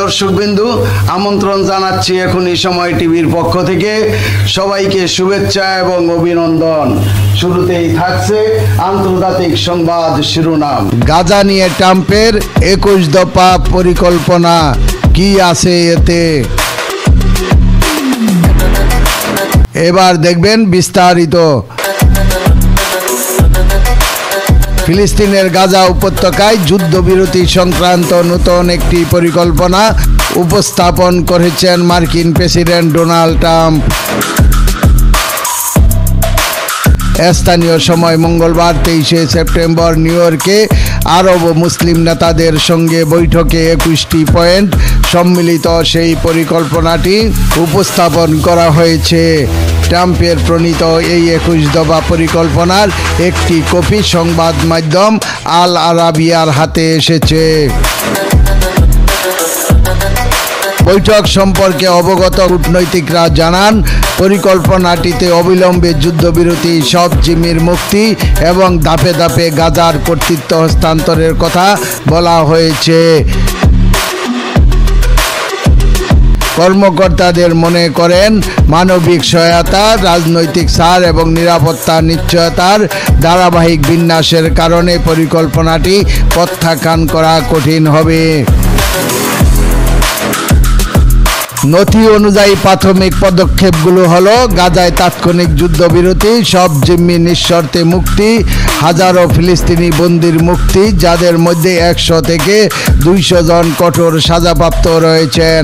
দর্শকবিন্দু, আমন্ত্রণ জানাচ্ছি এখনই সময় টিভির পক্ষ থেকে সবাইকে শুভেচ্ছা এবং অভিনন্দন। শুরুতেই থাকছে আন্তর্জাতিক সংবাদ শিরোনাম। গাজা নিয়ে ট্রাম্পের 21 দফা পরিকল্পনা, কি আছে এতে? এবার দেখবেন বিস্তারিত। ফিলিস্তিনের গাজা উপত্যকায় যুদ্ধবিরতি সংক্রান্ত নতুন একটি পরিকল্পনা উপস্থাপন করেছেন মার্কিন প্রেসিডেন্ট ডোনাল্ড ট্রাম্প। স্থানীয় সময় মঙ্গলবার 23 সেপ্টেম্বর নিউ ইয়র্কে আরব ও মুসলিম নেতাদের সঙ্গে বৈঠকে 21টি পয়েন্ট সম্মিলিত সেই পরিকল্পনাটি উপস্থাপন করা হয়েছে। ট্রাম্পের প্রণীত এই 21 দফা পরিকল্পনার একটি কপি সংবাদ মাধ্যম আল আরাবিয়ার হাতে এসেছে। বৈঠক সম্পর্কে অবগত কূটনৈতিকরা জানান, পরিকল্পনাটিতে অবিলম্বে যুদ্ধবিরতি, সব জিম্মির মুক্তি এবং ধাপে ধাপে গাজার কর্তৃত্ব হস্তান্তরের কথা বলা হয়েছে। কর্মকর্তাদের মনে করেন, মানবিক সহায়তা, রাজনৈতিক ছাড় এবং নিরাপত্তার নিশ্চয়তার ধারাবাহিক বিন্যাসের কারণে পরিকল্পনাটি প্রত্যাখ্যান করা কঠিন হবে। নথি অনুযায়ী প্রাথমিক পদক্ষেপগুলো হলো গাজায় তাৎক্ষণিক যুদ্ধবিরতি, সব জিম্মি নিঃশর্তে মুক্তি, হাজারো ফিলিস্তিনি বন্দির মুক্তি, যাদের মধ্যে 100 থেকে 200 জন কঠোর সাজাপ্রাপ্ত রয়েছেন।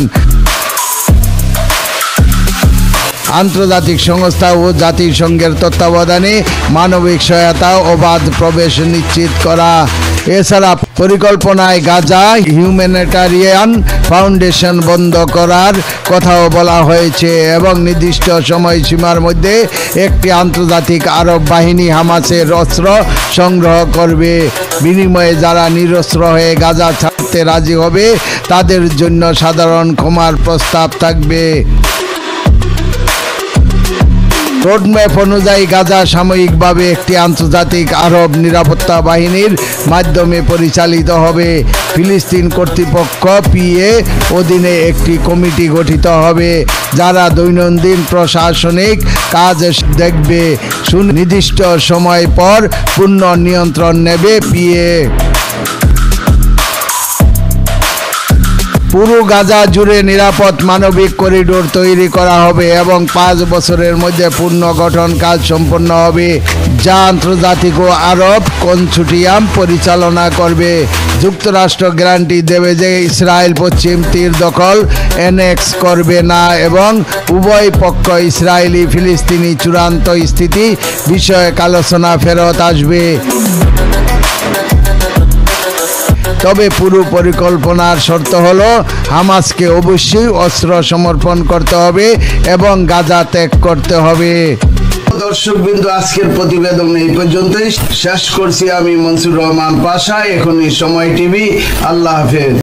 আন্তর্জাতিক সংস্থা ও জাতিসংঘের তত্ত্বাবধানে মানবিক সহায়তা, অবাধ প্রবেশ নিশ্চিত করা। এছাড়া পরিকল্পনায় গাজা হিউম্যানিটেরিয়ান ফাউন্ডেশন বন্ধ করার কথাও বলা হয়েছে এবং নির্দিষ্ট সময়সীমার মধ্যে একটি আন্তর্জাতিক আরব বাহিনী হামাসের অস্ত্র সংগ্রহ করবে। বিনিময়ে যারা নিরস্ত্র হয়ে গাজা ছাড়তে রাজি হবে তাদের জন্য সাধারণ ক্ষমার প্রস্তাব থাকবে। রোডম্যাপ অনুযায়ী গাজা সাময়িকভাবে একটি আন্তর্জাতিক আরব নিরাপত্তা বাহিনীর মাধ্যমে পরিচালিত হবে। ফিলিস্তিন কর্তৃপক্ষ পিএ অধীনে একটি কমিটি গঠিত হবে যারা দৈনন্দিন প্রশাসনিক কাজ দেখবে। সুনির্দিষ্ট সময় পর পূর্ণ নিয়ন্ত্রণ নেবে পিএ। পুরো গাজা জুড়ে নিরাপদ মানবিক করিডোর তৈরি করা হবে এবং 5 বছরের মধ্যে পুনর্গঠন কাজ সম্পন্ন হবে, যা আন্তর্জাতিক ও আরব কনসোর্টিয়াম পরিচালনা করবে। যুক্তরাষ্ট্র গ্যারান্টি দেবে যে ইসরায়েল পশ্চিম তীর দখল অ্যানেক্স করবে না এবং উভয় পক্ষ ইসরায়েলি ফিলিস্তিনি চূড়ান্ত স্থিতি বিষয়ক আলোচনা ফেরত আসবে। তবে পুরো পরিকল্পনার শর্ত হলো হামাসকে অবশ্যই অস্ত্র সমর্পণ করতে হবে এবং গাজা ত্যাগ করতে হবে। দর্শকবৃন্দ, আজকের প্রতিবেদন এই পর্যন্তই শেষ করছি। আমি মনসুর রহমান পাশা, এখনই সময় টিভি। আল্লাহ হাফেজ।